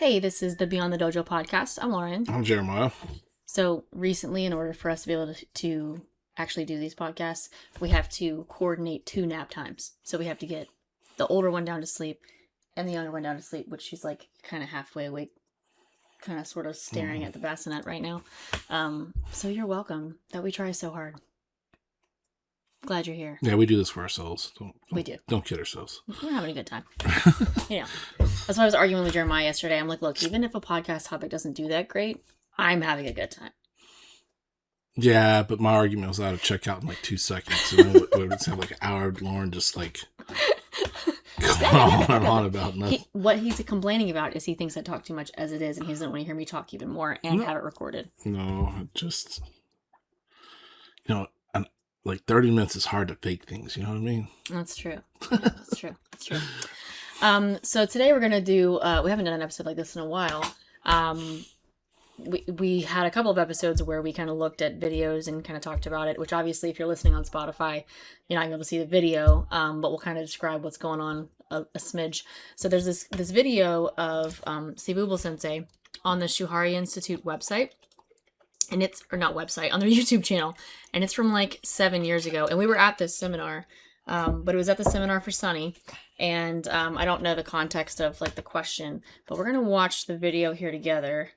Hey, this is the Beyond the Dojo podcast. I'm Lauren. I'm Jeremiah. So recently, in order for us to be able to actually do these podcasts, we have to coordinate 2 nap times. So we have to get the older one down to sleep and the younger one down to sleep, which she's like kind of halfway awake, kind of sort of staring at the bassinet right now. So you're welcome that we try so hard. Glad you're here. Yeah, we do this for ourselves. We do. Don't kid ourselves. We're having a good time. You know, that's why I was arguing with Jeremiah yesterday. I'm like, look, even if a podcast topic doesn't do that great, I'm having a good time. Yeah, but my argument was I would check out in like 2 seconds. And then we would have like an hour of Lauren just like going on and on about nothing. What he's complaining about is he thinks I talk too much as it is, and he doesn't want to hear me talk even more and have it recorded. No, just, like 30 minutes is hard to fake things. You know what I mean? That's true. Yeah, that's true. That's true. So today we're going to do, we haven't done an episode like this in a while. We had a couple of episodes where we kind of looked at videos and kind of talked about it, which obviously if you're listening on Spotify, you're not going to be able to see the video, but we'll kind of describe what's going on a smidge. So there's this video of Steve Ubl sensei on the Shuhari Institute website. And it's, or not website, on their YouTube channel. And it's from like 7 years ago. And we were at this seminar, but it was at the seminar for Sunny. And I don't know the context of like the question, but we're going to watch the video here together.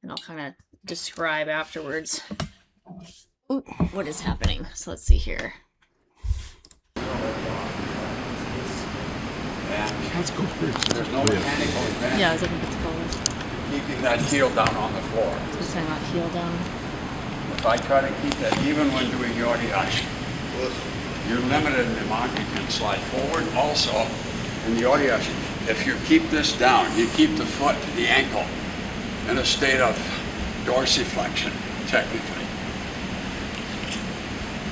And I'll kind of describe afterwards what is happening. So let's see here. Let's go first. There's no mechanical advantage. Yeah, I was looking at the colors. Keeping that heel down on the floor. Just talking about heel down. If I try to keep that even when doing yori-ashi, you're limited in the amount you can slide forward. Also, in the yori-ashi, if you keep this down, you keep the foot, the ankle, in a state of dorsiflexion, technically.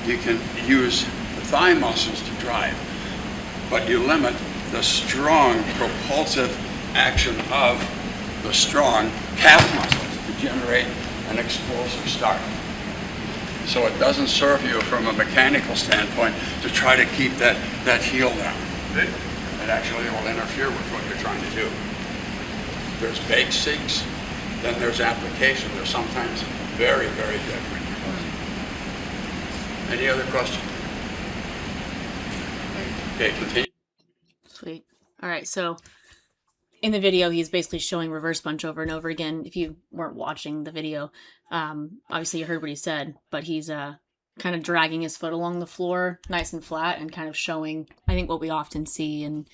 You can use the thigh muscles to drive, but you limit the strong propulsive action of the strong calf muscles to generate an explosive start. So it doesn't serve you from a mechanical standpoint to try to keep that heel down. It actually will interfere with what you're trying to do. There's basics, then there's application. They're sometimes very, very different. Any other questions? Okay, continue. Sweet. All right, so in the video, he's basically showing reverse bunch over and over again. If you weren't watching the video, obviously you heard what he said, but he's kind of dragging his foot along the floor nice and flat and kind of showing, I think, what we often see in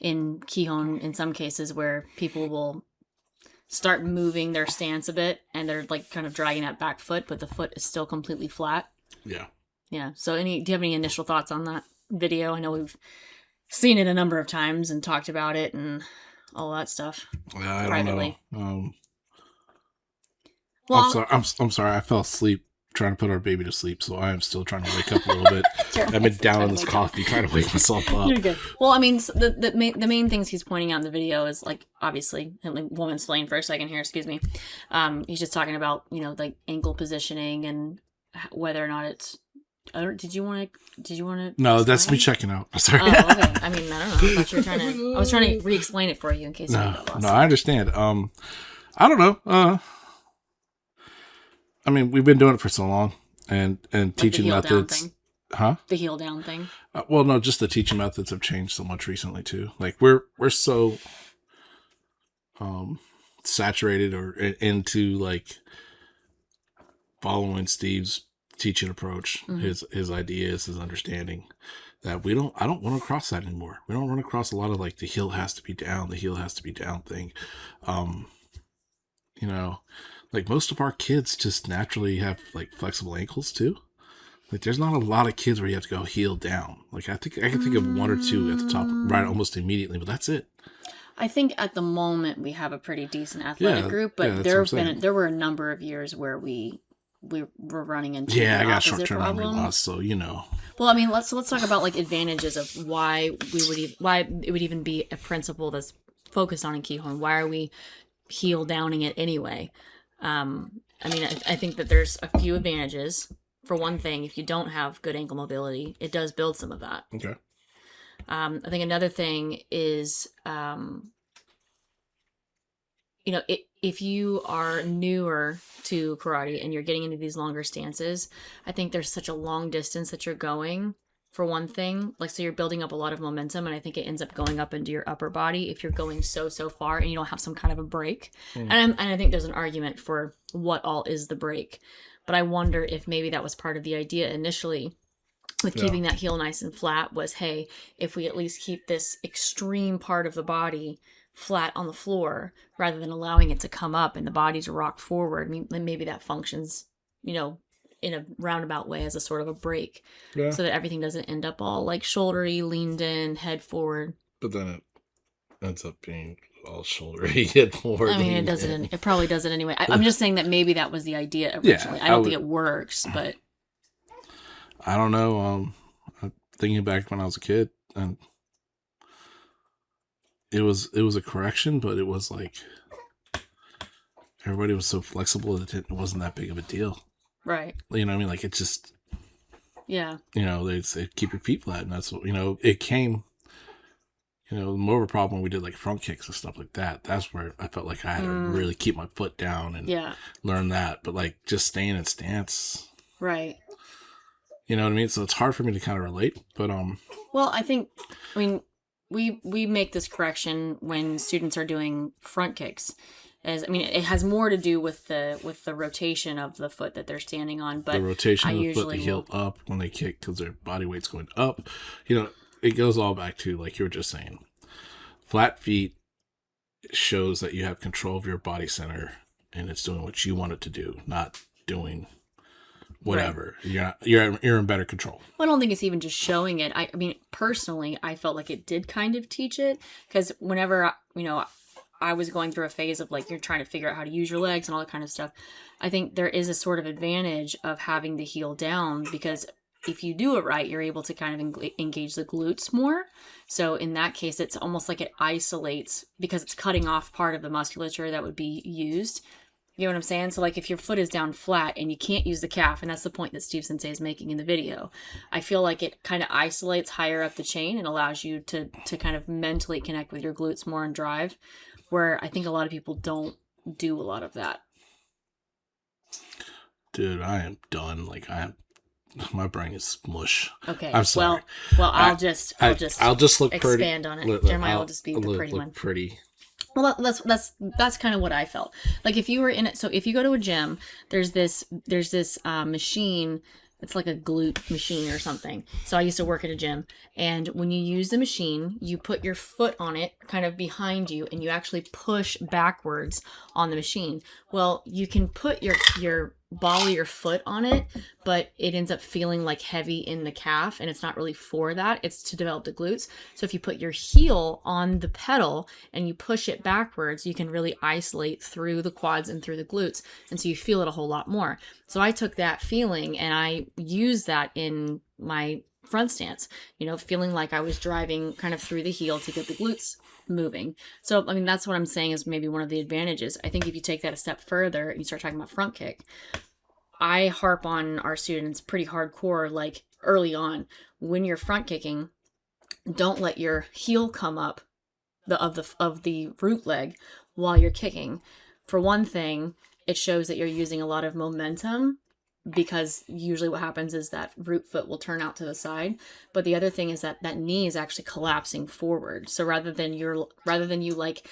Kihon in some cases where people will start moving their stance a bit and they're like kind of dragging that back foot, but the foot is still completely flat. Yeah. Yeah. So do you have any initial thoughts on that video? I know we've seen it a number of times and talked about it and all that stuff. Yeah, I privately. don't know. Well, I'm sorry. I fell asleep trying to put our baby to sleep, so I am still trying to wake up a little bit. Sure. I've been down on this coffee trying to wake myself up. You're good. Well, I mean, the main things he's pointing out in the video is like, obviously, we'll explain for a second here, excuse me. He's just talking about, like ankle positioning and whether or not it's, did you want to? No, that's me checking out. Sorry. Oh, okay. I mean, I don't know. I thought you were I was trying to re-explain it for you in case you got lost. No, I understand. I don't know. I mean, we've been doing it for so long, and like teaching methods. Huh? The heel down thing. Well, no, just the teaching methods have changed so much recently too. Like we're so saturated or into like following Steve's teaching approach, his ideas, his understanding, that I don't run across that anymore. We don't run across a lot of like the heel has to be down thing. Like most of our kids just naturally have like flexible ankles too. Like there's not a lot of kids where you have to go heel down. Like I can think of 1 or 2 at the top right almost immediately, but that's it. I think at the moment we have a pretty decent athletic group, but there were a number of years where we were running into I got short-term memory loss, so Well, I mean, let's talk about like advantages of why it would even be a principle that's focused on in Kihon. Why are we heel downing it anyway? I mean, I think that there's a few advantages. For one thing, if you don't have good ankle mobility, it does build some of that. Okay. I think another thing is if you are newer to karate and you're getting into these longer stances, I think there's such a long distance that you're going. For one thing, like, so you're building up a lot of momentum, and I think it ends up going up into your upper body if you're going so far and you don't have some kind of a break. And I think there's an argument for what all is the break, but I wonder if maybe that was part of the idea initially with keeping that heel nice and flat was, hey, if we at least keep this extreme part of the body flat on the floor rather than allowing it to come up and the body to rock forward, maybe that functions, in a roundabout way as a sort of a break, so that everything doesn't end up all like shouldery, leaned in, head forward. But then it ends up being all shouldery, head forward. I mean, it probably does it anyway. I'm just saying that maybe that was the idea originally. I don't think it works, but I don't know. I'm thinking back when I was a kid, and it was a correction, but it was like everybody was so flexible that it wasn't that big of a deal. Right. You know what I mean? Like, it just, they say keep your feet flat, and that's what, it came, more of a problem when we did like front kicks and stuff like that. That's where I felt like I had to really keep my foot down and learn that. But like just staying in stance. Right. You know what I mean? So it's hard for me to kind of relate, but well, we make this correction when students are doing front kicks. It has more to do with the rotation of the foot that they're standing on, but the rotation of the foot, the heel up when they kick because their body weight's going up. It goes all back to, like you were just saying, flat feet shows that you have control of your body center and it's doing what you want it to do, not doing whatever. Right. You're in better control. Well, I don't think it's even just showing it. I mean, personally, I felt like it did kind of teach it, because whenever I was going through a phase of like you're trying to figure out how to use your legs and all that kind of stuff, I think there is a sort of advantage of having the heel down, because if you do it right, you're able to kind of engage the glutes more. So in that case, it's almost like it isolates, because it's cutting off part of the musculature that would be used. You know what I'm saying? So like if your foot is down flat and you can't use the calf, and that's the point that Steve Sensei is making in the video, I feel like it kind of isolates higher up the chain and allows you to kind of mentally connect with your glutes more and drive, where I think a lot of people don't do a lot of that. Dude, I am done. Like, my brain is mush. Okay. I'm sorry. Well, I'll just look expand pretty. on it. Jeremiah will just be the pretty one. Pretty. Well, that's kind of what I felt. Like if you were in it, so if you go to a gym, there's this machine. It's like a glute machine or something. So I used to work at a gym, and when you use the machine, you put your foot on it kind of behind you, and you actually push backwards on the machine. Well, you can put your ball of your foot on it, but it ends up feeling like heavy in the calf, and it's not really for that. It's to develop the glutes. So if you put your heel on the pedal and you push it backwards, you can really isolate through the quads and through the glutes, and so you feel it a whole lot more. So I took that feeling and I used that in my front stance, feeling like I was driving kind of through the heel to get the glutes moving. So, I mean, that's what I'm saying is maybe one of the advantages. I think if you take that a step further and you start talking about front kick, I harp on our students pretty hardcore, like early on, when you're front kicking, don't let your heel come up of the root leg while you're kicking. For one thing, it shows that you're using a lot of momentum, because usually what happens is that root foot will turn out to the side. But the other thing is that knee is actually collapsing forward. So rather than you like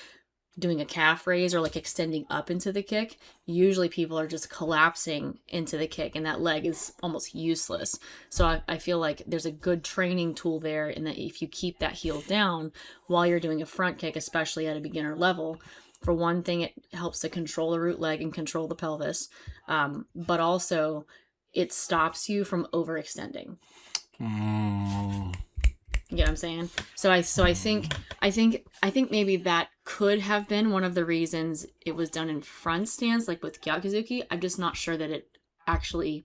doing a calf raise or like extending up into the kick, usually people are just collapsing into the kick, and that leg is almost useless. So I feel like there's a good training tool there, in that if you keep that heel down while you're doing a front kick, especially at a beginner level, for one thing, it helps to control the root leg and control the pelvis, but also it stops you from overextending. You get what I'm saying? So I think maybe that could have been one of the reasons it was done in front stance, like with Gyakuzuki. I'm just not sure that it actually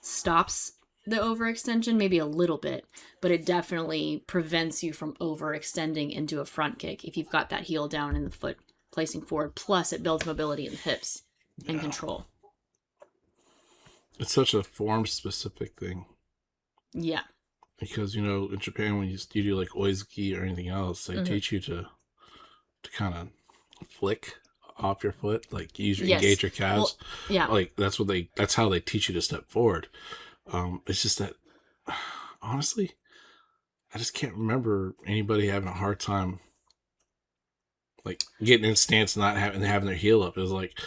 stops the overextension, maybe a little bit, but it definitely prevents you from overextending into a front kick if you've got that heel down and the foot placing forward. Plus it builds mobility in the hips and control. It's such a form specific thing. Yeah. Because, in Japan, when you do like oizuki or anything else, they teach you to kind of flick off your foot, like Yes. engage your calves. Well, yeah. Like that's how they teach you to step forward. It's just that, honestly, I just can't remember anybody having a hard time like getting in stance and not having their heel up. It was like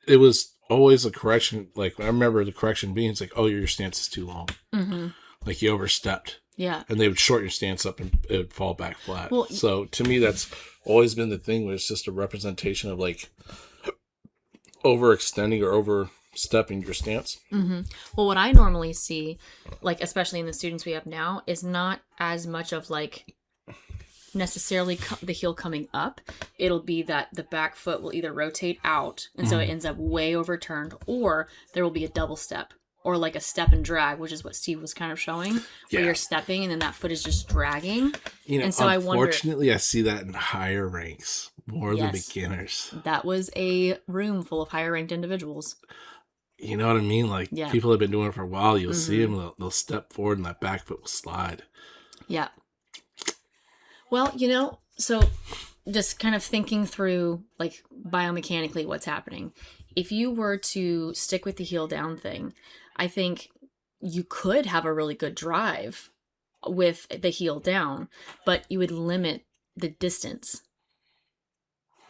it was always a correction. Like I remember the correction being, it's like, oh, your stance is too long. Mm-hmm. Like you overstepped. Yeah. And they would shorten your stance up and it would fall back flat. Well, so to me, that's always been the thing where it's just a representation of like overextending or overstepping your stance. Mm-hmm. Well, what I normally see, like especially in the students we have now, is not as much of like necessarily the heel coming up. It'll be that the back foot will either rotate out, and so it ends up way overturned, or there will be a double step. Or like a step and drag, which is what Steve was kind of showing, where you're stepping and then that foot is just dragging. And so unfortunately, I see that in higher ranks more than beginners. That was a room full of higher ranked individuals. You know what I mean? Like people have been doing it for a while. You'll see them; they'll step forward and that back foot will slide. Yeah. Well, so just kind of thinking through like biomechanically what's happening. If you were to stick with the heel down thing, I think you could have a really good drive with the heel down, but you would limit the distance.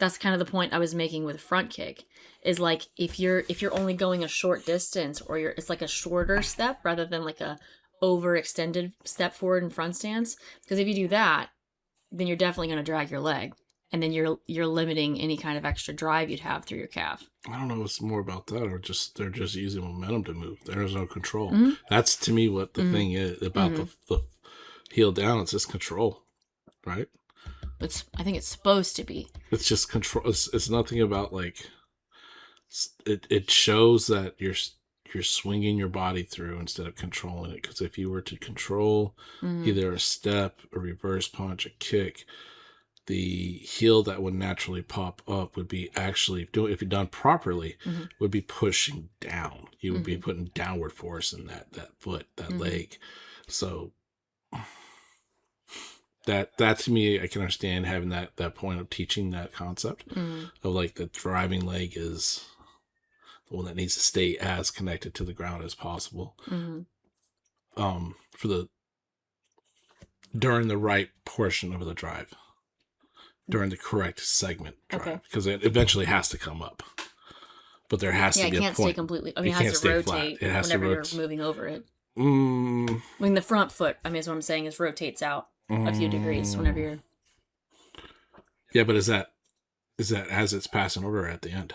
That's kind of the point I was making with front kick, is like if you're only going a short distance, or it's like a shorter step rather than like a overextended step forward in front stance. Because if you do that, then you're definitely going to drag your leg. And then you're limiting any kind of extra drive you'd have through your calf. I don't know if it's more about that, or they're just using momentum to move. There's no control. Mm-hmm. That's to me what the thing is about the heel down. It's just control, right? I think it's supposed to be. It's just control. It's nothing about like. It shows that you're swinging your body through instead of controlling it. Because if you were to control either a step, a reverse punch, a kick, the heel that would naturally pop up would be actually if you're done properly, would be pushing down. You would be putting downward force in that foot, that leg. So that to me, I can understand having that point of teaching that concept of like the driving leg is the one that needs to stay as connected to the ground as possible. During the right portion of the drive. During the correct segment drive, because it eventually has to come up, but there has to be a point. Yeah, it can't stay completely. I mean, it has to rotate whenever you're moving over it. I mean, the front foot, is what I'm saying, is rotates out a few degrees whenever you're. Yeah, but is that as it's passing over or at the end?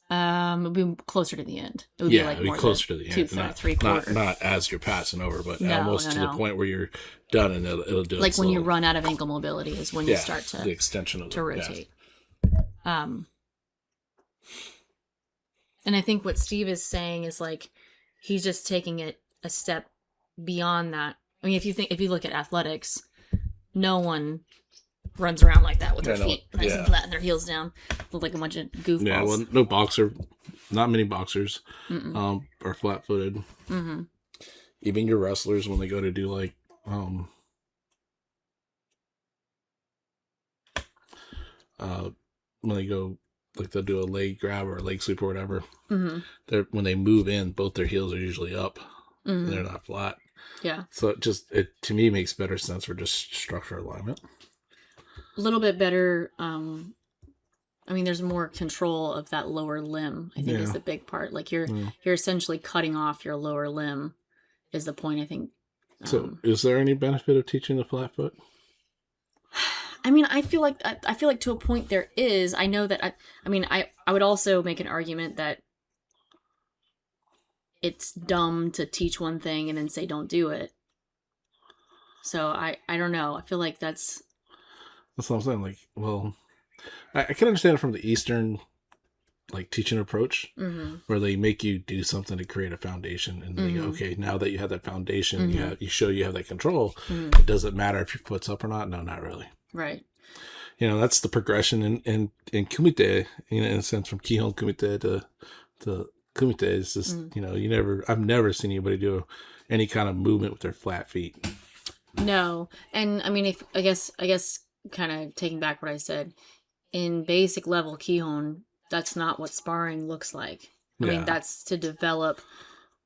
It would be closer to the end. It would be like it'd be closer to the end. Not 3/4. Not as you're passing over, but almost to the point where you're done, and it'll do it. Like when you run out of ankle mobility is when you start to the extension of to rotate. Yeah. And I think what Steve is saying is like he's just taking it a step beyond that. I mean, if you look at athletics, no one runs around like that with their feet nice and flat and their heels down. Look like a bunch of goofballs. Yeah, well, not many boxers are flat-footed. Mm-hmm. Even your wrestlers, when they go to do like when they go like they'll do a leg grab or a leg sweep or whatever, when they move in, both their heels are usually up and they're not flat. Yeah. So it to me makes better sense for just structure alignment. A little bit better. There's more control of that lower limb. I think is the big part. Like you're essentially cutting off your lower limb, is the point. I think. So, is there any benefit of teaching the flat foot? I feel like to a point there is. I know that. I would also make an argument that it's dumb to teach one thing and then say don't do it. So I don't know. I feel like that's what I'm saying. Like, well, I can understand it from the Eastern, like, teaching approach, where they make you do something to create a foundation, and they go, okay, now that you have that foundation, you have that control. Does it matter if your foot's up or not? No, not really. Right. That's the progression in kumite, in a sense, from Kihon kumite to kumite. It's just, I've never seen anybody do any kind of movement with their flat feet. No. And I guess kind of taking back what I said, in basic level Kihon, that's not what sparring looks like. I mean, that's to develop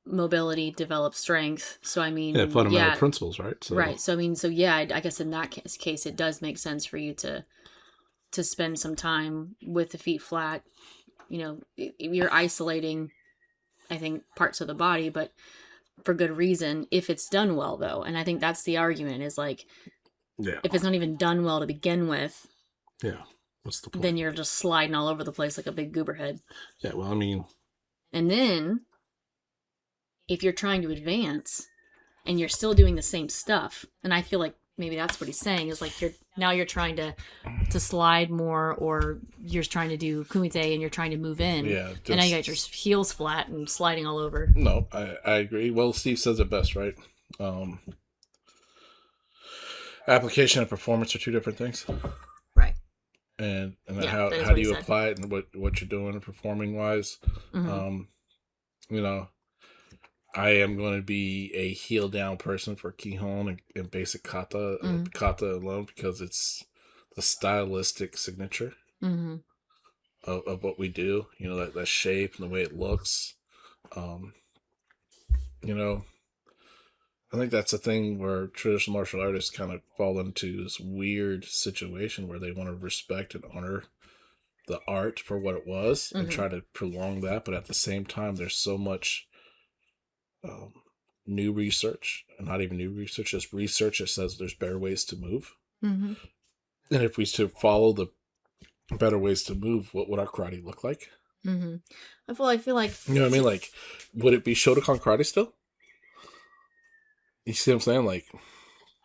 mobility, develop strength. So, I mean, fundamental principles, right? So. Right. So, I mean, I guess in that case, it does make sense for you to spend some time with the feet flat. You know, you're isolating, I think, parts of the body, but for good reason, if it's done well, though. And I think that's the argument, is like, if it's not even done well to begin with, what's the point? Then you're just sliding all over the place like a big goober head. Yeah, well, I mean... And then, if you're trying to advance, and you're still doing the same stuff, and I feel like maybe that's what he's saying, is like you're trying to slide more, or you're trying to do kumite and you're trying to move in. Yeah. And now you got your heels flat and sliding all over. No, I agree. Well, Steve says it best, right? Application and performance are two different things. Right. And how do you apply it, and what you're doing performing wise. Mm-hmm. You know, I am going to be a heel down person for Kihon and basic kata, kata alone, because it's the stylistic signature of what we do. You know, that shape and the way it looks. You know, I think that's a thing where traditional martial artists kind of fall into this weird situation where they want to respect and honor the art for what it was and try to prolong that. But at the same time, there's so much new research, and not even new research, just research that says there's better ways to move. And if we to follow the better ways to move, what would our karate look like? I feel like... You know what I mean? Like, would it be Shotokan karate still? You see what I'm saying? Like,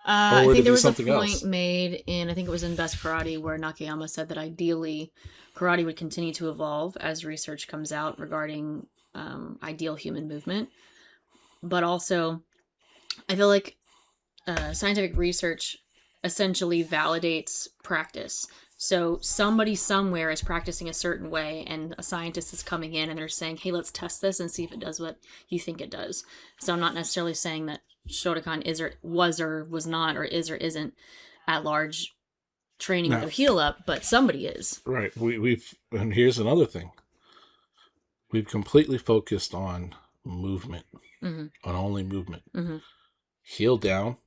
I think there was a point made in, I think it was in Best Karate, where Nakayama said that ideally karate would continue to evolve as research comes out regarding ideal human movement. But also, I feel like scientific research essentially validates practice. So somebody somewhere is practicing a certain way, and a scientist is coming in and they're saying, hey, let's test this and see if it does what you think it does. So I'm not necessarily saying that Shotokan was or was not, or is or isn't at large training with their heel up, but somebody is. Right. And here's another thing. We've completely focused on movement, on only movement. Heel down,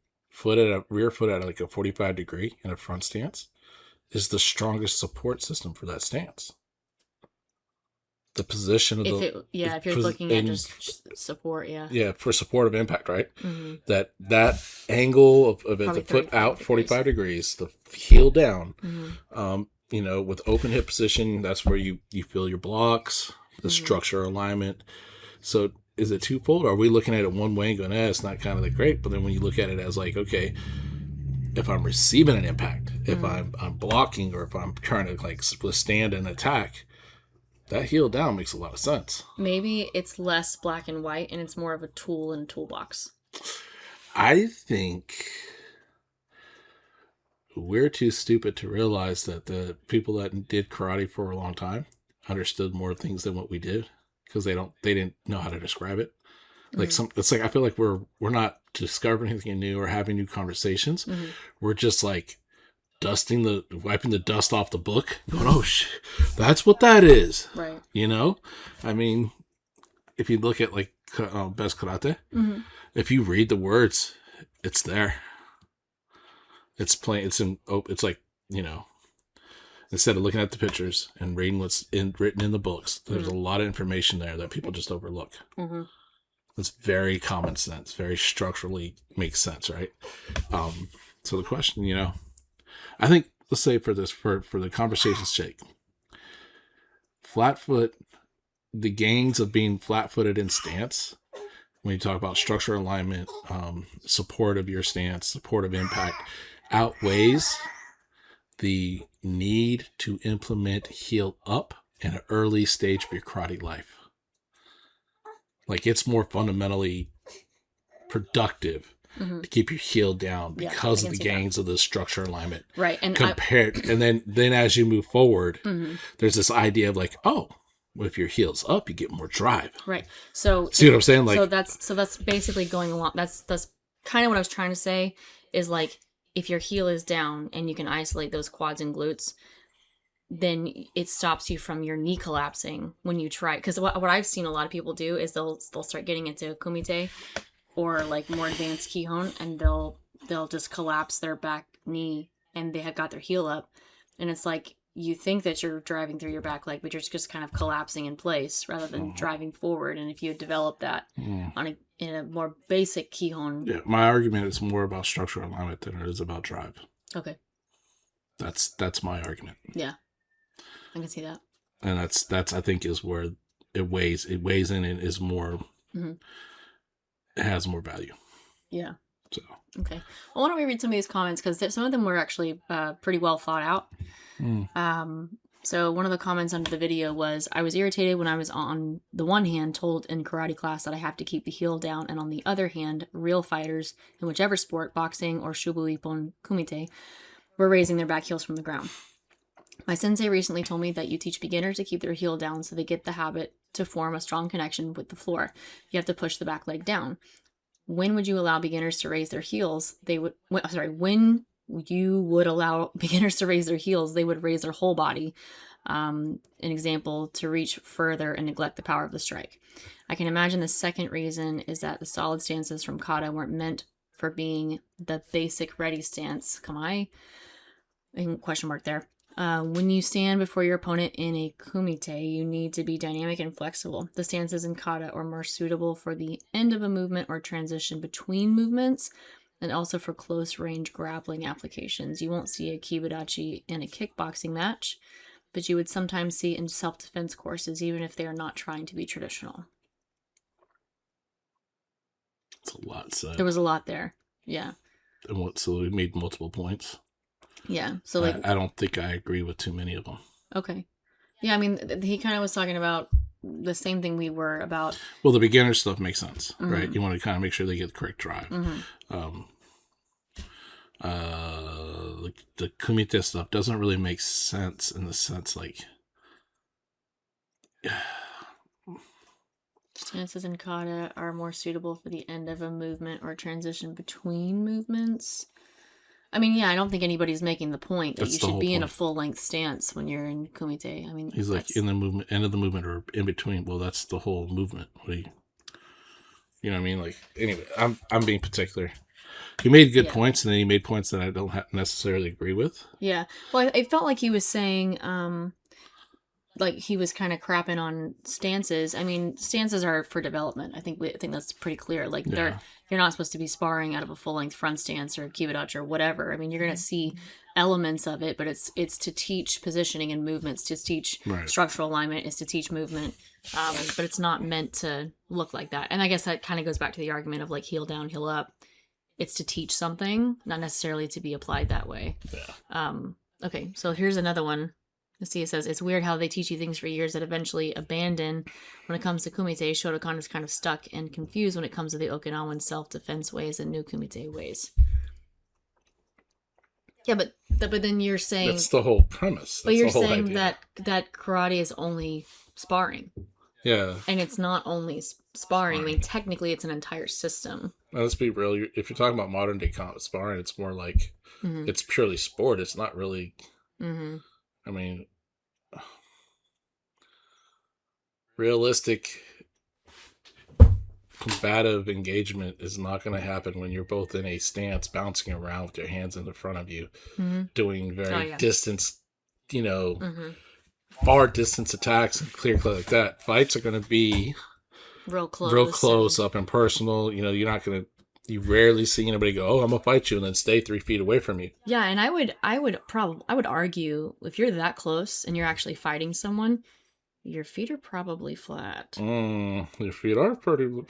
rear foot at like a 45 degree in a front stance is the strongest support system for that stance. The position of if you're looking at just support, for support of impact, right? That angle of the foot out 45 degrees, the heel down, you know, with open hip position, that's where you feel your blocks, the structure alignment. So is it twofold? Or are we looking at it one way and going, it's not kind of that great? But then when you look at it as like, okay, if I'm receiving an impact, if I'm blocking, or if I'm trying to like withstand an attack, that heel down makes a lot of sense. Maybe it's less black and white, and it's more of a tool and toolbox. I think we're too stupid to realize that the people that did karate for a long time understood more things than what we did, because they didn't know how to describe it. Like it's like I feel like we're not discovering anything new or having new conversations. We're just like wiping the dust off the book, going, oh shit, that's what that is. Right. You know? I mean, if you look at like Best Karate, if you read the words, it's there. It's plain, it's like, you know, instead of looking at the pictures and reading what's written in the books, there's a lot of information there that people just overlook. It's very common sense, very structurally makes sense, right? So the question, you know, I think, let's say for the conversation's sake, flat foot, the gains of being flat-footed in stance, when you talk about structure alignment, support of your stance, support of impact, outweighs the need to implement heel up in an early stage of your karate life. Like, it's more fundamentally productive to keep your heel down because of the gains of the structure alignment. Right. And and then as you move forward, there's this idea of like, oh, well, if your heel's up, you get more drive. Right. So see what I'm saying? Like, so that's basically going along. That's kind of what I was trying to say, is like, if your heel is down and you can isolate those quads and glutes, then it stops you from your knee collapsing when you try. Because what I've seen a lot of people do is they'll start getting into kumite or like more advanced kihon, and they'll just collapse their back knee and they have got their heel up, and it's like you think that you're driving through your back leg, but you're just kind of collapsing in place rather than driving forward. And if you develop that in a more basic kihon, yeah, my argument is more about structural alignment than it is about drive. Okay, that's my argument. Yeah, I can see that. And that's I think is where it weighs in and is more. It has more value. Yeah. So okay, well, why don't we read some of these comments, because some of them were actually pretty well thought out. So one of the comments under the video was, I was irritated when I was on the one hand told in karate class that I have to keep the heel down, and on the other hand, real fighters in whichever sport, boxing or shubu ippon kumite, were raising their back heels from the ground. My sensei recently told me that you teach beginners to keep their heel down so they get the habit to form a strong connection with the floor. You have to push the back leg down. When would you allow beginners to raise their heels? When you would allow beginners to raise their heels, they would raise their whole body. An example, to reach further and neglect the power of the strike. I can imagine the second reason is that the solid stances from kata weren't meant for being the basic ready stance. Question mark there. When you stand before your opponent in a kumite, you need to be dynamic and flexible. The stances in kata are more suitable for the end of a movement or transition between movements, and also for close range grappling applications. You won't see a kibadachi in a kickboxing match, but you would sometimes see in self-defense courses, even if they are not trying to be traditional. That's a lot said. There was a lot there. Yeah. So we made multiple points. Yeah. So I don't think I agree with too many of them. Okay. Yeah, I mean, he kind of was talking about the same thing we were about. Well, the beginner stuff makes sense, right? You want to kind of make sure they get the correct drive. The kumite stuff doesn't really make sense in the sense like stances in kata are more suitable for the end of a movement or transition between movements. I mean, yeah, I don't think anybody's making the point that you should be in a full-length stance when you're in kumite. I mean, he's like in the movement, end of the movement, or in between. Well, that's the whole movement. You know what I mean? Like, anyway, I'm being particular. He made good points, and then he made points that I don't necessarily agree with. Yeah. Well, I felt like he was saying, like he was kind of crapping on stances. I mean, stances are for development. I think that's pretty clear. Like you're not supposed to be sparring out of a full length front stance or kibadachi or whatever. I mean, you're gonna see elements of it, but it's to teach positioning and movements, to teach structural alignment, is to teach movement. But it's not meant to look like that. And I guess that kind of goes back to the argument of like heel down, heel up. It's to teach something, not necessarily to be applied that way. Yeah. Okay, so here's another one. Let's see, it says, it's weird how they teach you things for years that eventually abandon. When it comes to kumite, Shotokan is kind of stuck and confused when it comes to the Okinawan self-defense ways and new kumite ways. Yeah, but then you're saying... That's the whole premise. But you're saying that karate is only sparring. Yeah. And it's not only sparring. I mean, technically, it's an entire system. Now, let's be real. If you're talking about modern-day sparring, it's more like it's purely sport. It's not really... I mean, realistic combative engagement is not going to happen when you're both in a stance, bouncing around with your hands in the front of you, doing very distance, far distance attacks and clear like that. Fights are going to be real close, up and personal. You're not going to. You rarely see anybody go, "Oh, I'm gonna fight you," and then stay 3 feet away from you. Yeah, and I would argue if you're that close and you're actually fighting someone, your feet are probably flat. Your feet are probably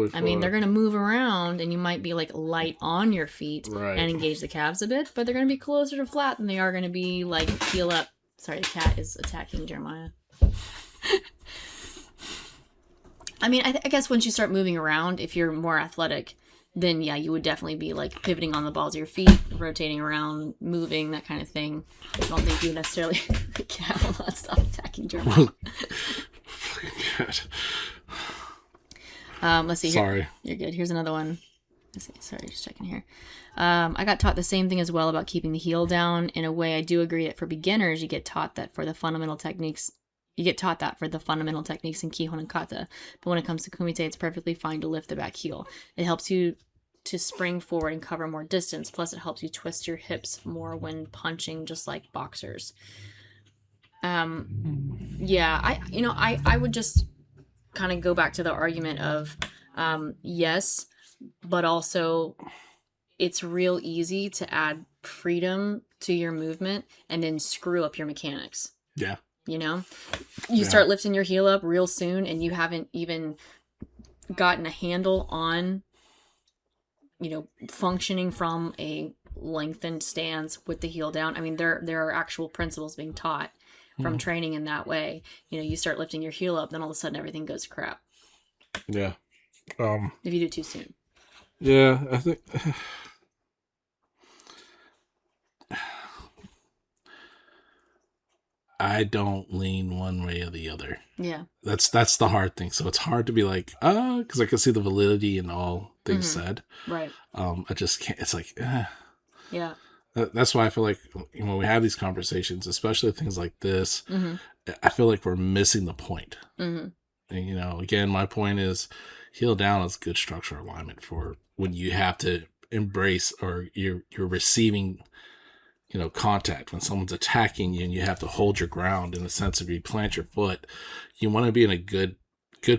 flat. I mean, they're gonna move around, and you might be like light on your feet and engage the calves a bit, but they're gonna be closer to flat than they are gonna be like heel up. Sorry, the cat is attacking Jeremiah. I mean, I guess once you start moving around, if you're more athletic, then yeah, you would definitely be like pivoting on the balls of your feet, rotating around, moving, that kind of thing. I don't think you would necessarily... The cat will not stop attacking Jeremiah. Fucking cat. Let's see. Sorry. You're good. Here's another one. let's see, sorry, just checking here. I got taught the same thing as well about keeping the heel down. In a way, I do agree that for beginners, you get taught that for the fundamental techniques. You get taught that for the fundamental techniques in Kihon and Kata. But when it comes to Kumite, it's perfectly fine to lift the back heel. It helps you to spring forward and cover more distance. Plus, it helps you twist your hips more when punching, just like boxers. Yeah, I would just kind of go back to the argument of, yes, but also it's real easy to add freedom to your movement and then screw up your mechanics. Yeah. You know, you start lifting your heel up real soon and you haven't even gotten a handle on, functioning from a lengthened stance with the heel down. I mean, there are actual principles being taught from training in that way. You start lifting your heel up, then all of a sudden everything goes to crap. Yeah. If you do it too soon. Yeah, I think I don't lean one way or the other. Yeah. That's the hard thing. So it's hard to be like, because I can see the validity in all things said. Right. I just can't. It's like, Yeah. That's why I feel like when we have these conversations, especially things like this, I feel like we're missing the point. And, again, my point is heel down is good structural alignment for when you have to embrace or you're receiving, contact. When someone's attacking you and you have to hold your ground in the sense of you plant your foot, you want to be in a good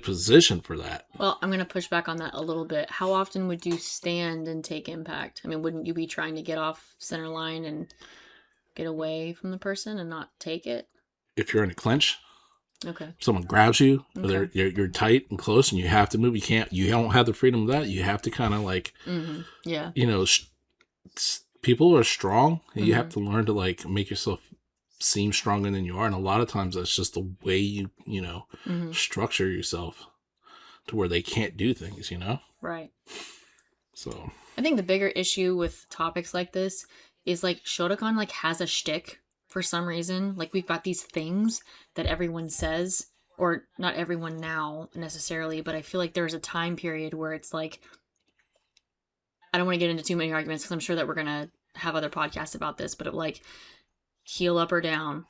position for that. Well, I'm going to push back on that a little bit. How often would you stand and take impact? I mean, wouldn't you be trying to get off center line and get away from the person and not take it? If you're in a clinch, okay, someone grabs you, or you're tight and close and you have to move, you don't have the freedom of that. You have to kind of like, yeah, people are strong and you have to learn to like make yourself seem stronger than you are. And a lot of times that's just the way you structure yourself to where they can't do things, Right. So I think the bigger issue with topics like this is like Shotokan like has a shtick for some reason. Like we've got these things that everyone says, or not everyone now necessarily, but I feel like there's a time period where it's like, I don't want to get into too many arguments because I'm sure that we're going to have other podcasts about this, but like heel up or down,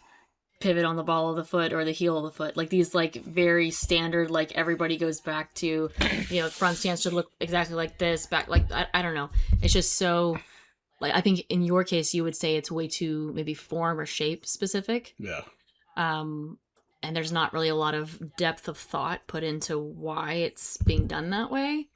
pivot on the ball of the foot or the heel of the foot, like these like very standard, like everybody goes back to, front stance should look exactly like this, back, like I don't know, it's just so like, I think in your case you would say it's way too maybe form or shape specific. Yeah. And there's not really a lot of depth of thought put into why it's being done that way.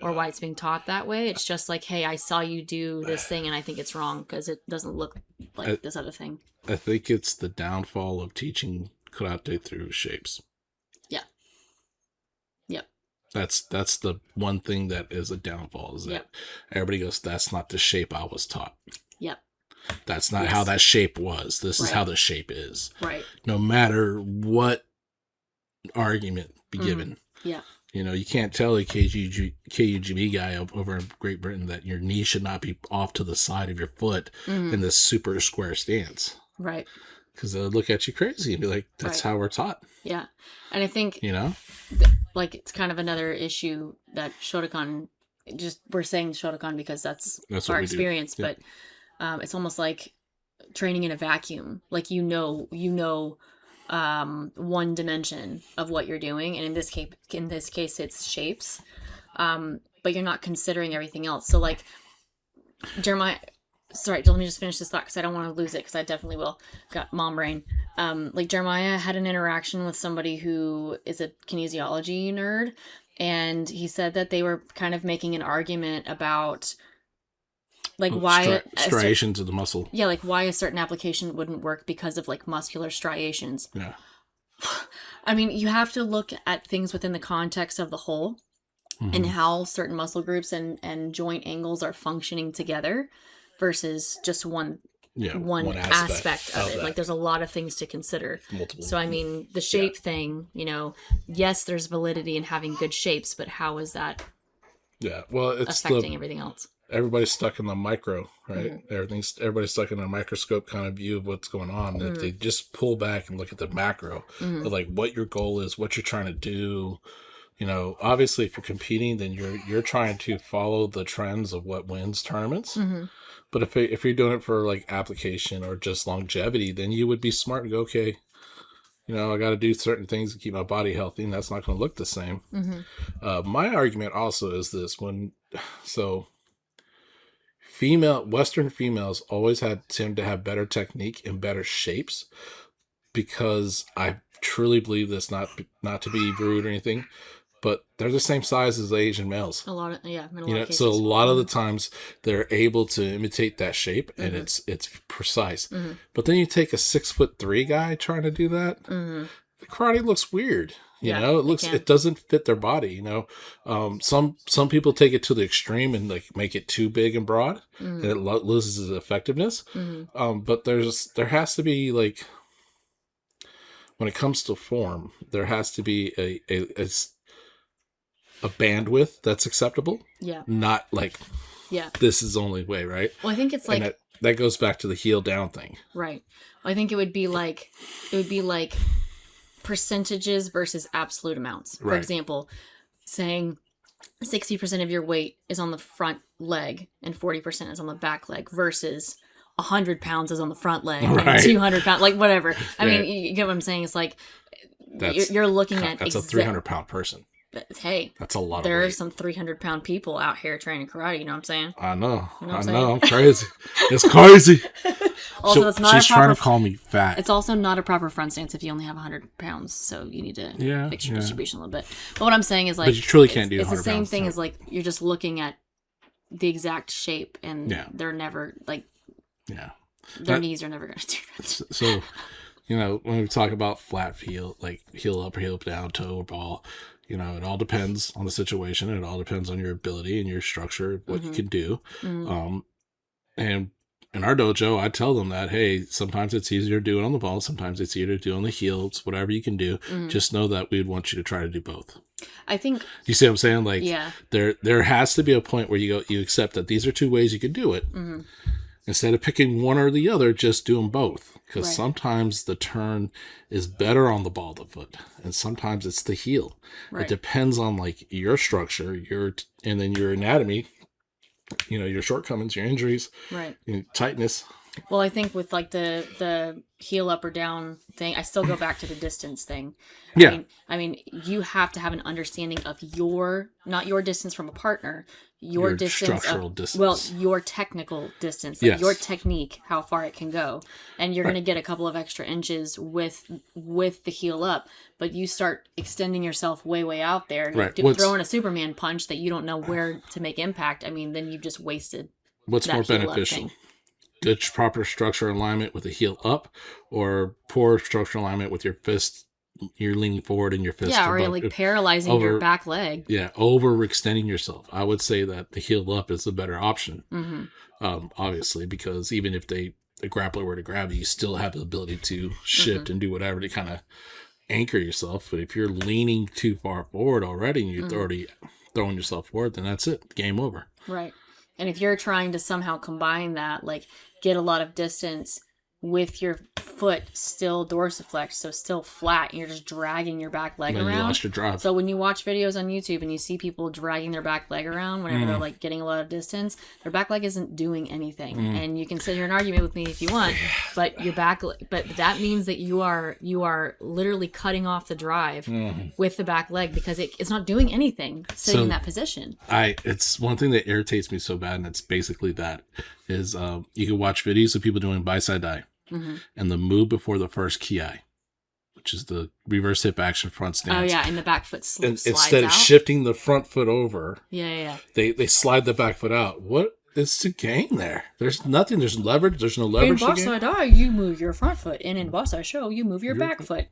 Or why it's being taught that way. It's just like, hey, I saw you do this thing and I think it's wrong because it doesn't look like this other thing. I think it's the downfall of teaching karate through shapes. Yeah. Yep. That's the one thing that is a downfall, is that everybody goes, that's not the shape I was taught. Yep. That's not how that shape was. This is how the shape is. Right. No matter what argument be given. Yeah. You can't tell a KUGB guy over in Great Britain that your knee should not be off to the side of your foot in this super square stance. Right. Because they'll look at you crazy and be like, that's how we're taught. Yeah. And I think, like, it's kind of another issue that Shotokan, we're saying Shotokan because that's our experience, but it's almost like training in a vacuum. Like, one dimension of what you're doing, and in this case it's shapes, but you're not considering everything else. So like Jeremiah, sorry, let me just finish this thought because I don't want to lose it, because I definitely will. Got mom brain. Like Jeremiah had an interaction with somebody who is a kinesiology nerd, and he said that they were kind of making an argument about like why striations of the muscle. Yeah, like why a certain application wouldn't work because of like muscular striations. Yeah. I mean, you have to look at things within the context of the whole and how certain muscle groups and joint angles are functioning together versus just one aspect of it. Like there's a lot of things to consider. Multiple. So I mean, the shape thing, yes, there's validity in having good shapes, but how is that it's affecting everything else? Everybody's stuck in the micro, right? Everybody's stuck in a microscope kind of view of what's going on. And if they just pull back and look at the macro, of like what your goal is, what you're trying to do, You know, obviously, if you're competing, then you're trying to follow the trends of what wins tournaments. Mm-hmm. But if you're doing it for like application or just longevity, then you would be smart and go, okay, you know, I got to do certain things to keep my body healthy, and that's not going to look the same. Mm-hmm. My argument also is this: Western females always tend to have better technique and better shapes, because I truly believe this, not to be rude or anything, but they're the same size as Asian males. In a lot of cases. So a lot of the times they're able to imitate that shape, and it's precise. Mm-hmm. But then you take a 6'3" guy trying to do that, Mm-hmm. the karate looks weird. It doesn't fit their body. Some people take it to the extreme and like make it too big and broad, and it loses its effectiveness. But there has to be, like, when it comes to form, there has to be a bandwidth that's acceptable. Yeah. Not like, this is the only way, right? Well, I think it's like, and that goes back to the heel down thing. right. I think it would be like percentages versus absolute amounts. For Right. example, saying 60% of your weight is on the front leg and 40% is on the back leg versus 100 pounds is on the front leg and Right. 200 pounds, like whatever. I Yeah. mean, you get what I'm saying? It's like, That's you're looking at a 300-pound person. Hey, That's a lot of there weight. are some 300-pound people out here training karate. You know what I'm saying? I know. You know what I'm I saying? know. I'm crazy. It's crazy. Also, it's not she's a proper, trying to call me fat. It's also not a proper front stance if you only have 100 pounds. So you need to fix your yeah. distribution a little bit. But what I'm saying is, like, But you truly can't do it's the 100 same pounds, thing so. as, like, you're just looking at the exact shape, and Yeah. they're never, like, Yeah. their knees are never going to do that. So, when we talk about flat heel, like heel up or heel down, toe or ball, it all depends on the situation. It all depends on your ability and your structure, what you can do. And in our dojo, I tell them that, hey, sometimes it's easier to do it on the ball. Sometimes it's easier to do it on the heels, whatever you can do. Just know that we would want you to try to do both. I think, You see what I'm saying? Like, yeah. there has to be a point where you accept that these are two ways you can do it. Instead of picking one or the other, just do them both. Because Right. sometimes the turn is better on the ball of the foot, and sometimes it's the heel. Right. It depends on, like, your structure, and then your anatomy, your shortcomings, your injuries, Right. your tightness. Well, I think with, like, the heel up or down thing, I still go back to the distance thing. Yeah. I mean, you have to have an understanding of not your distance from a partner, your distance, structural distance. Well, your technical distance, like Yes. your technique, how far it can go, and you're going to get a couple of extra inches with the heel up. But you start extending yourself way out there, Right. throwing a Superman punch that you don't know where to make impact. I mean, then you've just wasted. What's that more heel up beneficial? thing. Good proper structural alignment with the heel up, or poor structural alignment with your fist? You're leaning forward and your fist. Yeah, or you're, like, paralyzing your back leg. Yeah, overextending yourself. I would say that the heel up is the better option. Obviously, because even if a grappler were to grab you, you still have the ability to shift and do whatever to kind of anchor yourself. But if you're leaning too far forward already and you're already throwing yourself forward, then that's it. Game over. Right. And if you're trying to somehow combine that, like, get a lot of distance with your foot still dorsiflexed, so still flat, and you're just dragging your back leg And then around. you lost your drive. So when you watch videos on YouTube and you see people dragging their back leg around whenever they're, like, getting a lot of distance, their back leg isn't doing anything. And you can sit here and argue with me if you want, but but that means that you are literally cutting off the drive with the back leg, because it's not doing anything sitting in that position. It's one thing that irritates me so bad, and it's basically that is you can watch videos of people doing bi-side-dai. And the move before the first ki, which is the reverse hip action front stance. Oh yeah, and the back foot slides instead out. of shifting the front foot over, Yeah. they slide the back foot out. What is to gain there? There's nothing. There's leverage. There's no leverage. In to gain. Boss-I-Dai, you move your front foot, and in Boss-I Show, you move your back foot.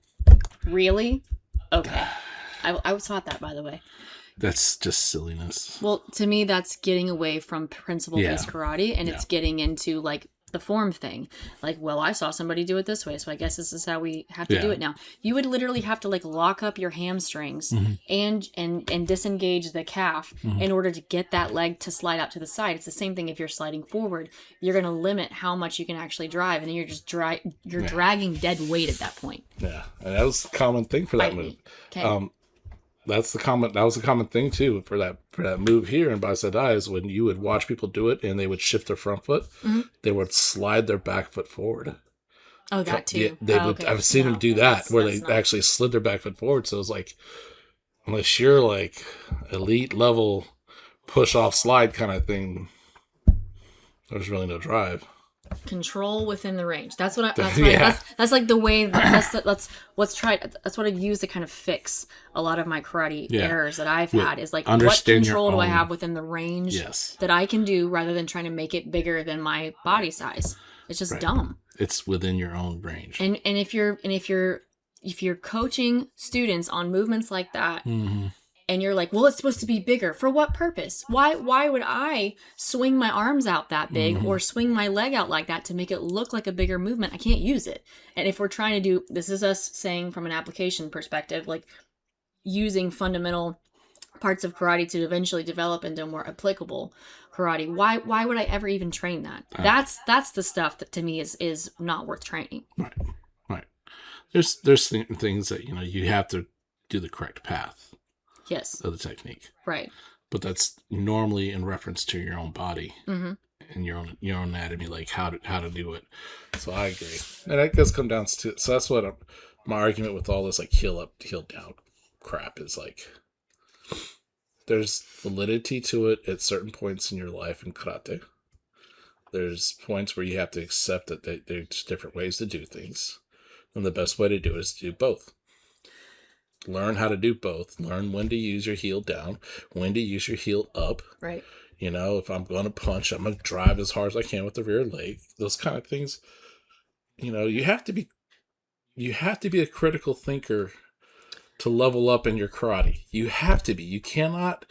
Really? Okay. I was taught that, by the way. That's just silliness. Well, to me, that's getting away from principle-based karate, and it's getting into, like, the form thing. Like, well, I saw somebody do it this way, so I guess this is how we have to do it now. You would literally have to, like, lock up your hamstrings and disengage the calf in order to get that leg to slide out to the side. It's the same thing if you're sliding forward. You're going to limit how much you can actually drive, and then you're just dragging dead weight at that point. Yeah, and that was a common thing for that move. Okay. that's the common. That was a common thing too for that move here in Basadai is when you would watch people do it and they would shift their front foot, they would slide their back foot forward. Oh, that too. Yeah, they would. Okay. I've seen them do that where they not... actually slid their back foot forward. So it was like, unless you're like elite level push off slide kind of thing, there's really no drive. Control within the range. That's what that's like the way that's what I've used to kind of fix a lot of my karate errors that I've had is like what control do I have within the range that I can do rather than trying to make it bigger than my body size. It's just dumb. It's within your own range. And if you're coaching students on movements like that, and you're like, well, it's supposed to be bigger. For what purpose? Why would I swing my arms out that big or swing my leg out like that to make it look like a bigger movement? I can't use it. And if we're trying to do, this is us saying from an application perspective, like using fundamental parts of karate to eventually develop into more applicable karate. Why would I ever even train that? That's the stuff that to me is not worth training. Right. There's things that, you have to do the correct path. Yes. Of the technique. Right. But that's normally in reference to your own body and your own anatomy, like how to do it. So I agree. And I guess come down to, so that's what my argument with all this like heel up, heel down crap is like, there's validity to it at certain points in your life in karate. There's points where you have to accept that there's different ways to do things. And the best way to do it is to do both. Learn how to do both. Learn when to use your heel down, when to use your heel up. Right. If I'm going to punch, I'm going to drive as hard as I can with the rear leg. Those kind of things. You have to be a critical thinker to level up in your karate. You have to be. You cannot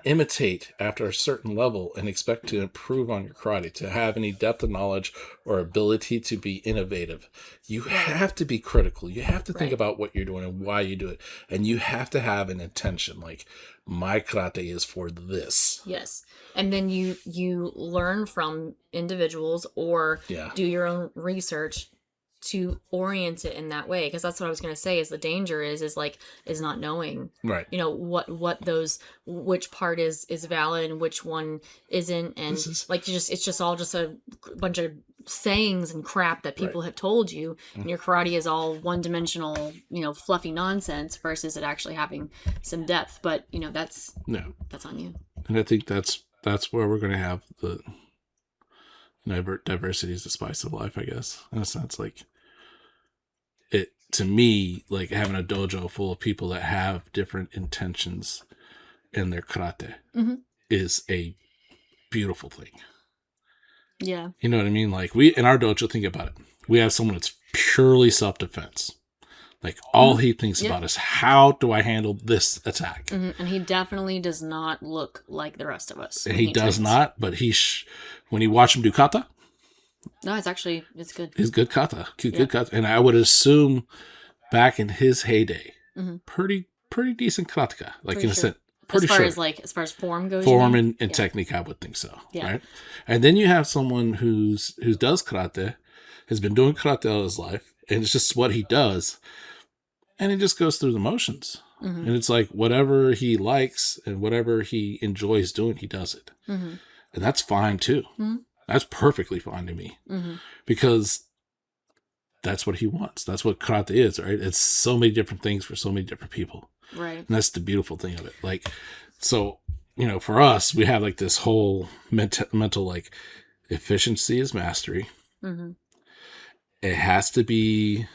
imitate after a certain level and expect to improve on your karate, to have any depth of knowledge or ability to be innovative. You have to be critical. You have to think about what you're doing and why you do it. And you have to have an intention, like, my karate is for this. Yes. And then you learn from individuals or do your own research to orient it in that way, because that's what I was going to say is the danger is not knowing which part is valid and which one isn't, and it's just all just a bunch of sayings and crap that people have told you, and your karate is all one-dimensional fluffy nonsense versus it actually having some depth. But that's on you. And I think that's where we're going to have the diversity is the spice of life, I guess, in a sense. Like, it, to me, like having a dojo full of people that have different intentions in their karate is a beautiful thing. Yeah. You know what I mean? Like, we, in our dojo, think about it. We have someone that's purely self-defense. Like, all he thinks about is, how do I handle this attack? And he definitely does not look like the rest of us. And he does not, but when you watch him do kata, no, it's good. It's good kata. Good kata. And I would assume back in his heyday, pretty decent karateka. Like, in a sense, pretty sure. As far as form goes? Form and technique, I would think so. Yeah. Right? And then you have someone who does karate, has been doing karate all his life, and it's just what he does. And he just goes through the motions. And it's like, whatever he likes and whatever he enjoys doing, he does it. And that's fine too. That's perfectly fine to me. Because that's what he wants. That's what karate is, right? It's so many different things for so many different people. Right. And that's the beautiful thing of it. Like, so, for us, we have like this whole mental like, efficiency is mastery. It has to be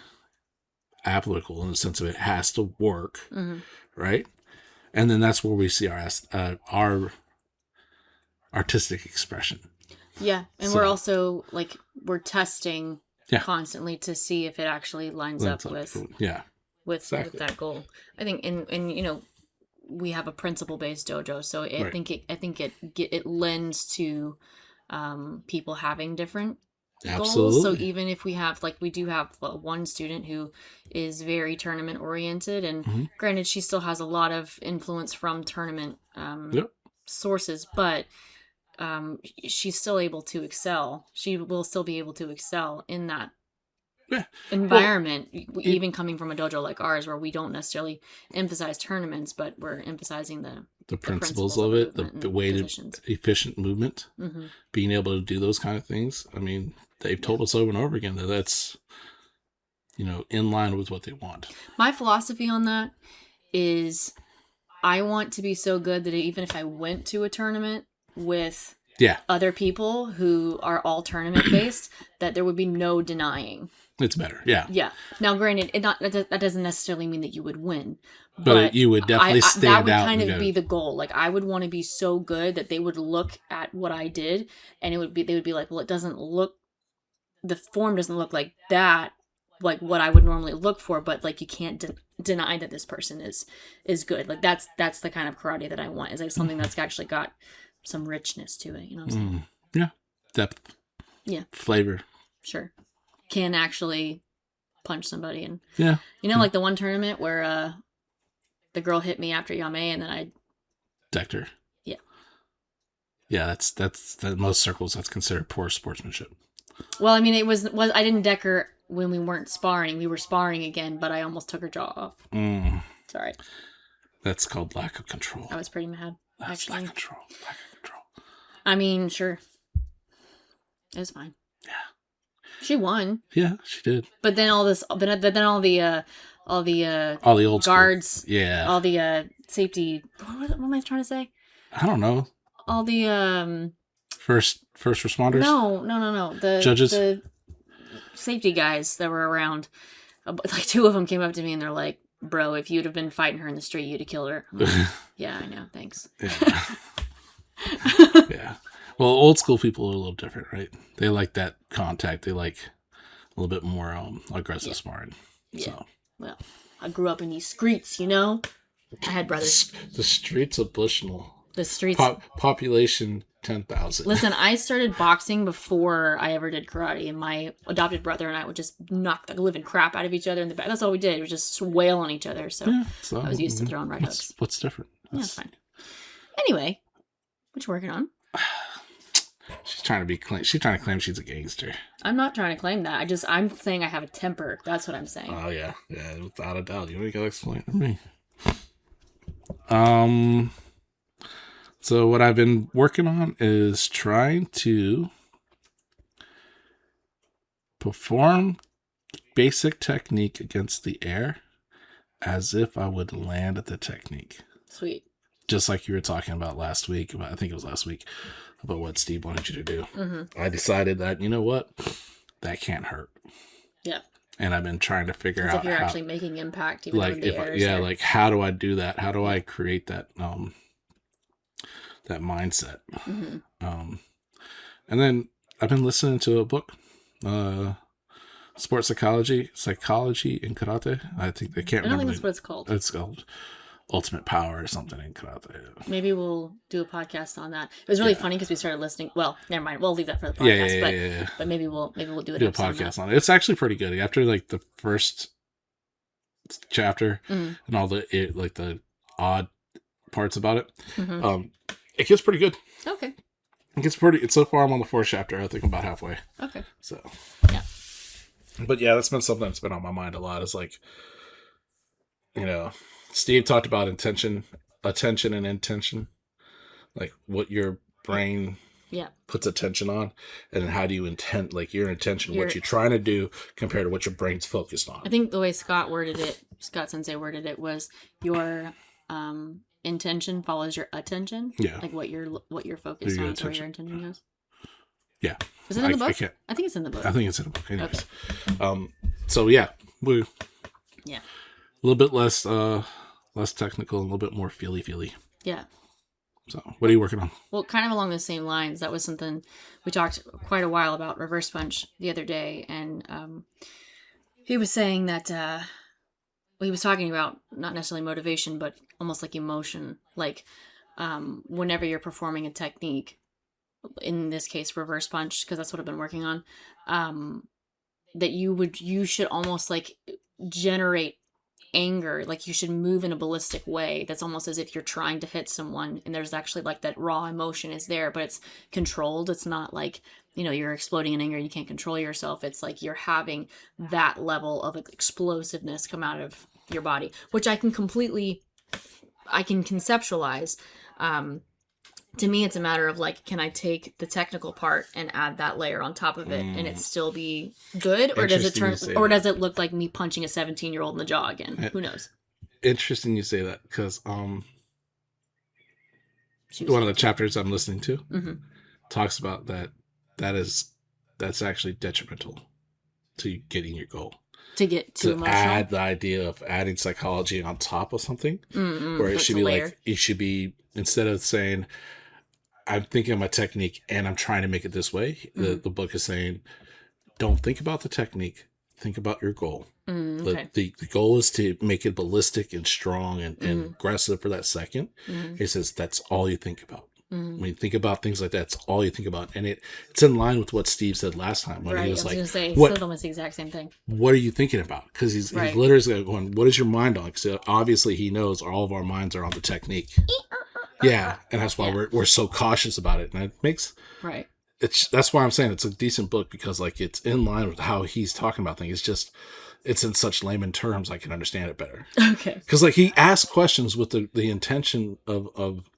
applicable in the sense of it has to work, right? And then that's where we see our artistic expression. Yeah, and we're also like we're testing constantly to see if it actually lines up with that goal. I think, and we have a principle based dojo, so I think it lends to people having different goals. So even if we do have one student who is very tournament oriented, and granted she still has a lot of influence from tournament sources, but she's still able to excel. She will still be able to excel in that environment, even coming from a dojo like ours, where we don't necessarily emphasize tournaments, but we're emphasizing the principles of it, the way to positions. efficient movement, Mm-hmm. being able to do those kind of things. I mean, they've told us over and over again that that's, in line with what they want. My philosophy on that is I want to be so good that even if I went to a tournament with other people who are all tournament based, that there would be no denying. It's better. Yeah. Yeah. Now, granted, that doesn't necessarily mean that you would win. But you would definitely stand out. That would kind of be the goal. Like, I would want to be so good that they would look at what I did, and they would be like, well, the form doesn't look like that, like what I would normally look for, but like you can't deny that this person is good. Like that's the kind of karate that I want. Is like something that's actually got some richness to it. You know what I'm saying? Yeah. Depth. Yeah. Flavor. Sure. Can actually punch somebody. And like the one tournament where the girl hit me after Yame and then I decked her. Yeah. Yeah, that's most circles that's considered poor sportsmanship. Well, I mean, it was I didn't deck her when we weren't sparring. We were sparring again, but I almost took her jaw off. Sorry. That's called lack of control. I was pretty mad. That's actually. Lack of control. I mean, sure. It was fine. Yeah. She won. Yeah, she did. But then all the old guards. School. Yeah. All the safety. What am I trying to say? I don't know. All the first responders. No. The judges. The safety guys that were around. Like two of them came up to me and they're like, "Bro, if you'd have been fighting her in the street, you'd have killed her." I'm like, yeah, I know. Thanks. Yeah. Yeah. Well, old school people are a little different, right? They like that contact. They like a little bit more aggressive sparring. Yeah. So. Well, I grew up in these streets, I had brothers. The streets of Bushnell. The streets. Population 10,000. Listen, I started boxing before I ever did karate, and my adopted brother and I would just knock the living crap out of each other in the back. That's all we did. We would just wail on each other. So, I was used to throwing right hooks. What's different? That's fine. Anyway, what you working on? She's trying to claim she's a gangster. I'm not trying to claim that. I'm saying I have a temper. That's what I'm saying. Oh yeah, without a doubt. You gotta explain it to me. So what I've been working on is trying to perform basic technique against the air as if I would land at the technique. Sweet. Just like you were talking about last week. I think it was last week. About what Steve wanted you to do. Mm-hmm. I decided that, you know what? That can't hurt. Yeah. And I've been trying to figure out if you're how, actually making impact even like if air like how do I do that? How do I create that that mindset? Mm-hmm. And then I've been listening to a book, Sports Psychology in Karate. I think they can't remember. I don't think that's what it's called. It's called Ultimate Power or something in karate. Maybe we'll do a podcast on that. It was really funny because we started listening. Well, never mind. We'll leave that for the podcast. But maybe we'll do a podcast on it. It's actually pretty good. After like the first chapter and all the odd parts about it, it gets pretty good. Okay. It's so far I'm on the 4th chapter. I think I'm about halfway. Okay. So yeah. But yeah, that's been something that's been on my mind a lot. Is like, Steve talked about attention and intention, like what your brain puts attention on, and then how do you intend, like your intention, what you're trying to do compared to what your brain's focused on. I think the way Scott Sensei worded it was your intention follows your attention. Yeah, like what you're focused on, where your intention goes. Yeah, is it in the book? I think it's in the book. I think it's in the book. Anyways. Okay. So yeah, a little bit less technical, and a little bit more feely. Yeah. So, what are you working on? Well, kind of along the same lines. That was something we talked quite a while about reverse punch the other day, and he was saying that he was talking about not necessarily motivation, but almost like emotion. Like whenever you're performing a technique, in this case reverse punch, because that's what I've been working on, that you should almost like generate anger, like you should move in a ballistic way. That's almost as if you're trying to hit someone, and there's actually like that raw emotion is there, but it's controlled. It's not like, you're exploding in anger, you can't control yourself. It's like you're having that level of explosiveness come out of your body, which I can conceptualize. To me, it's a matter of like, can I take the technical part and add that layer on top of it and it still be good? Or does it look like me punching a 17-year-old in the jaw again? Who knows? Interesting you say that, because one of the chapters I'm listening to talks about that's actually detrimental to getting your goal. To get too emotional? Add the idea of adding psychology on top of something, where it should be like, it should be, instead of saying, I'm thinking of my technique and I'm trying to make it this way, the book is saying, don't think about the technique, think about your goal. Okay. The goal is to make it ballistic and strong and aggressive for that second. It says that's all you think about. When you think about things like that, it's all you think about. And it's in line with what Steve said last time when he was like, still almost the exact same thing. What are you thinking about? Because he's literally going, what is your mind on? Because obviously he knows all of our minds are on the technique. Yeah, and that's why we're so cautious about it. And it makes that's why I'm saying it's a decent book, because like it's in line with how he's talking about things. It's in such layman terms I can understand it better. Okay. Because like he asks questions with the intention of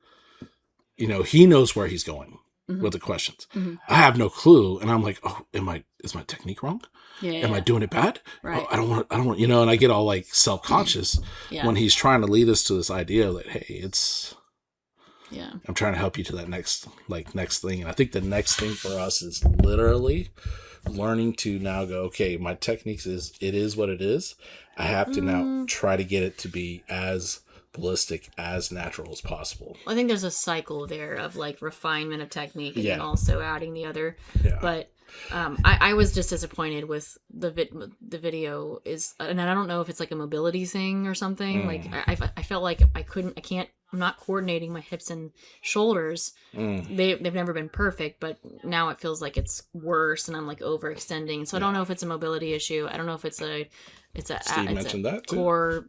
he knows where he's going with the questions. I have no clue, and I'm like, oh, is my technique wrong? Am I doing it bad? Right. Oh, I don't want, and I get all like self-conscious when he's trying to lead us to this idea that, hey, I'm trying to help you to that next thing. And I think the next thing for us is literally learning to now go, okay, my techniques it is what it is. I have to now try to get it to be as ballistic, as natural as possible. I think there's a cycle there of like refinement of technique and then also adding the other. But I was just disappointed with the video and I don't know if it's like a mobility thing or something. Like I felt like I'm not coordinating my hips and shoulders. They've never been perfect, but now it feels like it's worse and I'm like overextending. So I don't know if it's a mobility issue. I don't know if it's a core,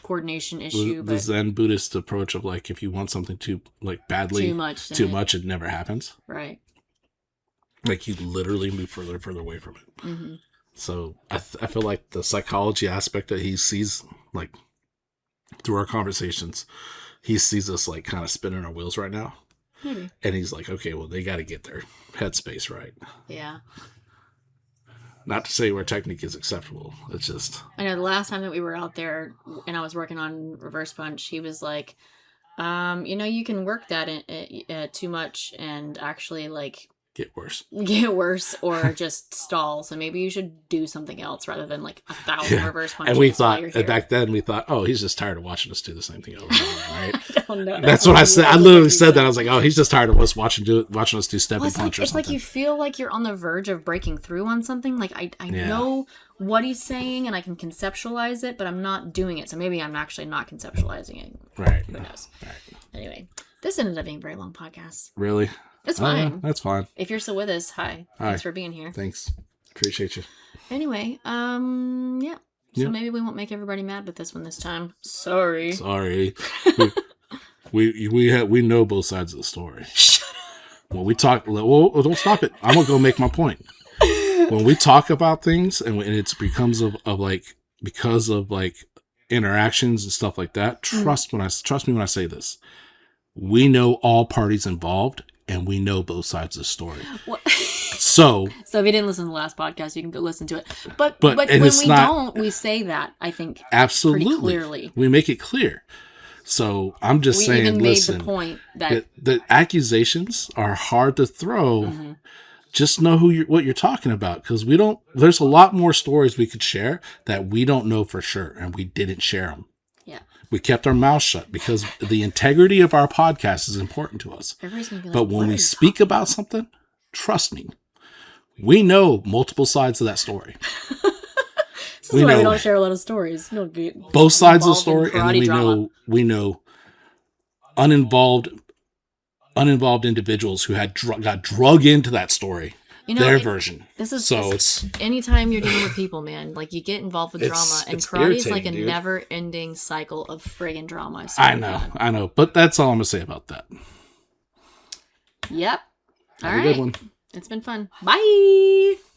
coordination issue. The Zen Buddhist approach of like, if you want something too like badly, too much, it never happens. Right. Like you literally move further and further away from it. So I feel like the psychology aspect that he sees, like through our conversations, he sees us like kind of spinning our wheels right now. Maybe. And he's like, okay, well, they got to get their headspace right. Yeah. Not to say where technique is acceptable. It's just... I know the last time that we were out there and I was working on reverse punch, he was like, you can work that too much and actually like... Get worse or just stall. So maybe you should do something else rather than like 1,000 reverse punches. And we thought, back then we thought, oh, he's just tired of watching us do the same thing over and over, right? I don't know. That's what I said. I literally said that. I was like, oh, he's just tired of us watching us do stepping punch or it's something. Like you feel like you're on the verge of breaking through on something. Like I know what he's saying and I can conceptualize it, but I'm not doing it. So maybe I'm actually not conceptualizing it. Right. Who knows? Right. Anyway, this ended up being a very long podcast. Really? It's fine. That's fine. If you're still with us, hi. Thanks for being here. Thanks. Appreciate you. Anyway, So maybe we won't make everybody mad with this one this time. Sorry. we know both sides of the story. Shut up. When we talk, don't stop it. I'm gonna go make my point. When we talk about things and it becomes because of interactions and stuff like that, trust me when I say this. We know all parties involved. And we know both sides of the story. So if you didn't listen to the last podcast, you can go listen to it. But when we say that, I think absolutely pretty clearly. We make it clear. So I'm just saying, even listen, made the point that the accusations are hard to throw. Mm-hmm. Just know what you're talking about, because there's a lot more stories we could share that we don't know for sure, and we didn't share them. Yeah. We kept our mouth shut because the integrity of our podcast is important to us. But when we speak about something, trust me, we know multiple sides of that story. This is why we don't share a lot of stories. Both sides of the story, and then we know uninvolved individuals who got drug into that story their version. This is so it's anytime you're dealing with people, man, like you get involved with drama, and karate is like a dude. never-ending cycle of friggin' drama. I know, but that's all I'm gonna say about that. Yep. Have a good one. It's been fun. Bye.